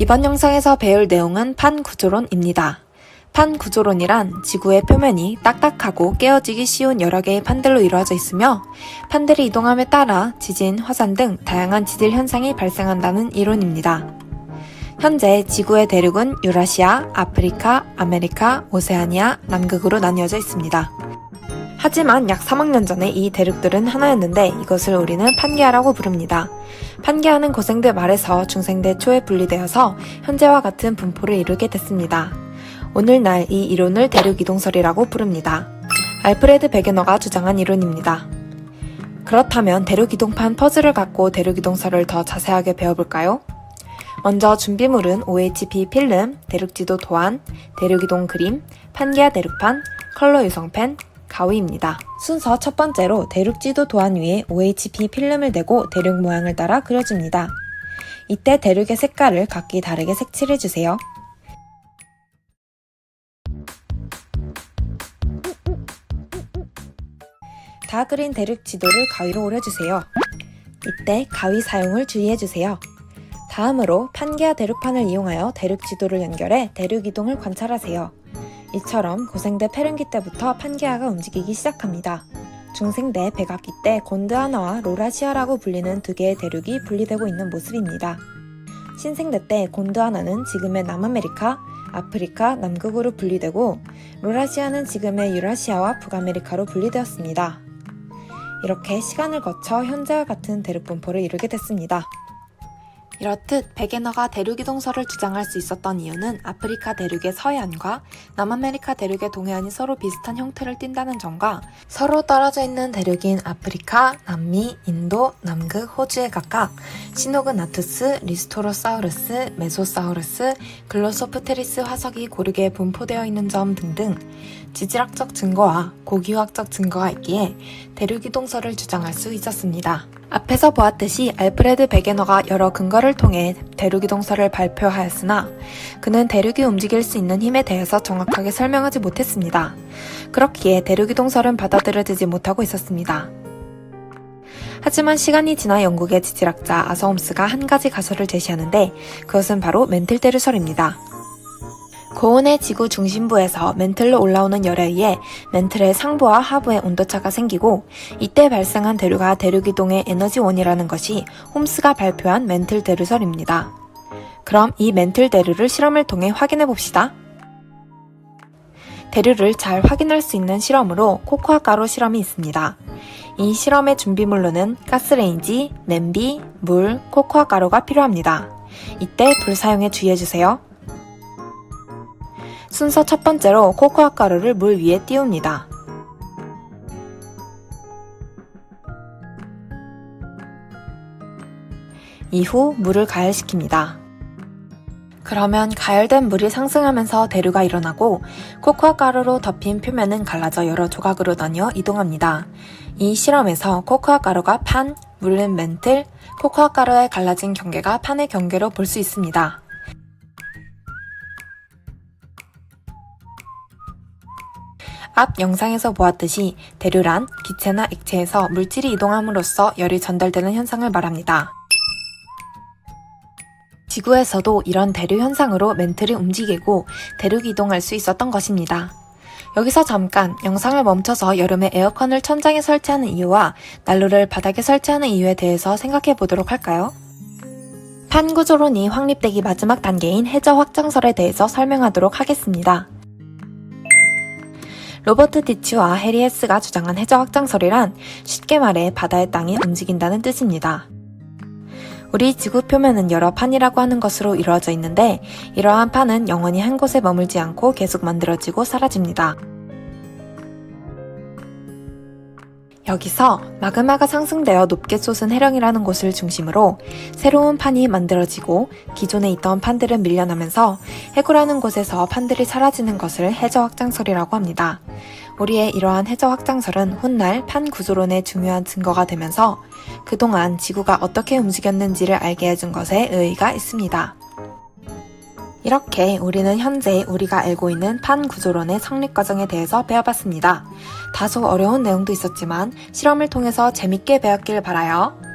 이번 영상에서 배울 내용은 판구조론입니다. 판구조론이란 지구의 표면이 딱딱하고 깨어지기 쉬운 여러 개의 판들로 이루어져 있으며 판들이 이동함에 따라 지진, 화산 등 다양한 지질 현상이 발생한다는 이론입니다. 현재 지구의 대륙은 유라시아, 아프리카, 아메리카, 오세아니아, 남극으로 나뉘어져 있습니다. 하지만 약 3억 년 전에 이 대륙들은 하나였는데 이것을 우리는 판게아라고 부릅니다. 판게아는 고생대 말에서 중생대 초에 분리되어서 현재와 같은 분포를 이루게 됐습니다. 오늘날 이 이론을 대륙이동설이라고 부릅니다. 알프레드 베게너가 주장한 이론입니다. 그렇다면 대륙이동판 퍼즐을 갖고 대륙이동설을 더 자세하게 배워볼까요? 먼저 준비물은 OHP 필름, 대륙지도 도안, 대륙이동 그림, 판게아 대륙판, 컬러 유성펜, 가위입니다. 순서 첫 번째로 대륙지도 도안 위에 OHP 필름을 대고 대륙 모양을 따라 그려줍니다. 이때 대륙의 색깔을 각기 다르게 색칠해주세요. 다 그린 대륙 지도를 가위로 오려주세요. 이때 가위 사용을 주의해주세요. 다음으로 판게아 대륙판을 이용하여 대륙 지도를 연결해 대륙 이동을 관찰하세요. 이처럼 고생대 페른기 때부터 판게아가 움직이기 시작합니다. 중생대 백악기 때 곤드와나와 로라시아라고 불리는 두 개의 대륙이 분리되고 있는 모습입니다. 신생대 때 곤드와나는 지금의 남아메리카, 아프리카, 남극으로 분리되고 로라시아는 지금의 유라시아와 북아메리카로 분리되었습니다. 이렇게 시간을 거쳐 현재와 같은 대륙 분포를 이루게 됐습니다. 이렇듯 베게너가 대륙이동설을 주장할 수 있었던 이유는 아프리카 대륙의 서해안과 남아메리카 대륙의 동해안이 서로 비슷한 형태를 띈다는 점과 서로 떨어져 있는 대륙인 아프리카, 남미, 인도, 남극, 호주에 각각 시노그나투스, 리스토로사우루스, 메소사우루스, 글로소프테리스 화석이 고르게 분포되어 있는 점 등등 지질학적 증거와 고기화학적 증거가 있기에 대륙이동설을 주장할 수 있었습니다. 앞에서 보았듯이 알프레드 베게너가 여러 근거를 통해 대륙이동설을 발표하였으나 그는 대륙이 움직일 수 있는 힘에 대해서 정확하게 설명하지 못했습니다. 그렇기에 대륙이동설은 받아들여지지 못하고 있었습니다. 하지만 시간이 지나 영국의 지질학자 아서홈스가 한 가지 가설을 제시하는데 그것은 바로 멘틀대류설입니다. 고온의 지구 중심부에서 멘틀로 올라오는 열에 의해 멘틀의 상부와 하부의 온도차가 생기고 이때 발생한 대류가 대륙이동의 에너지원이라는 것이 홈스가 발표한 멘틀 대류설입니다. 그럼 이 멘틀 대류를 실험을 통해 확인해 봅시다. 대류를 잘 확인할 수 있는 실험으로 코코아 가루 실험이 있습니다. 이 실험의 준비물로는 가스레인지, 냄비, 물, 코코아 가루가 필요합니다. 이때 불 사용에 주의해주세요. 순서 첫 번째로 코코아 가루를 물 위에 띄웁니다. 이후 물을 가열시킵니다. 그러면 가열된 물이 상승하면서 대류가 일어나고 코코아 가루로 덮인 표면은 갈라져 여러 조각으로 나뉘어 이동합니다. 이 실험에서 코코아 가루가 판, 물은 멘틀, 코코아 가루의 갈라진 경계가 판의 경계로 볼 수 있습니다. 앞 영상에서 보았듯이 대류란 기체나 액체에서 물질이 이동함으로써 열이 전달되는 현상을 말합니다. 지구에서도 이런 대류 현상으로 멘틀이 움직이고 대륙이 이동할 수 있었던 것입니다. 여기서 잠깐 영상을 멈춰서 여름에 에어컨을 천장에 설치하는 이유와 난로를 바닥에 설치하는 이유에 대해서 생각해 보도록 할까요? 판구조론이 확립되기 마지막 단계인 해저 확장설에 대해서 설명하도록 하겠습니다. 로버트 디치와 해리 헤스가 주장한 해저 확장설이란 쉽게 말해 바다의 땅이 움직인다는 뜻입니다. 우리 지구 표면은 여러 판이라고 하는 것으로 이루어져 있는데 이러한 판은 영원히 한 곳에 머물지 않고 계속 만들어지고 사라집니다. 여기서 마그마가 상승되어 높게 솟은 해령이라는 곳을 중심으로 새로운 판이 만들어지고 기존에 있던 판들은 밀려나면서 해구라는 곳에서 판들이 사라지는 것을 해저 확장설이라고 합니다. 우리의 이러한 해저 확장설은 훗날 판 구조론의 중요한 증거가 되면서 그동안 지구가 어떻게 움직였는지를 알게 해준 것에 의의가 있습니다. 이렇게 우리는 현재 우리가 알고 있는 판구조론의 성립 과정에 대해서 배워봤습니다. 다소 어려운 내용도 있었지만 실험을 통해서 재밌게 배웠길 바라요.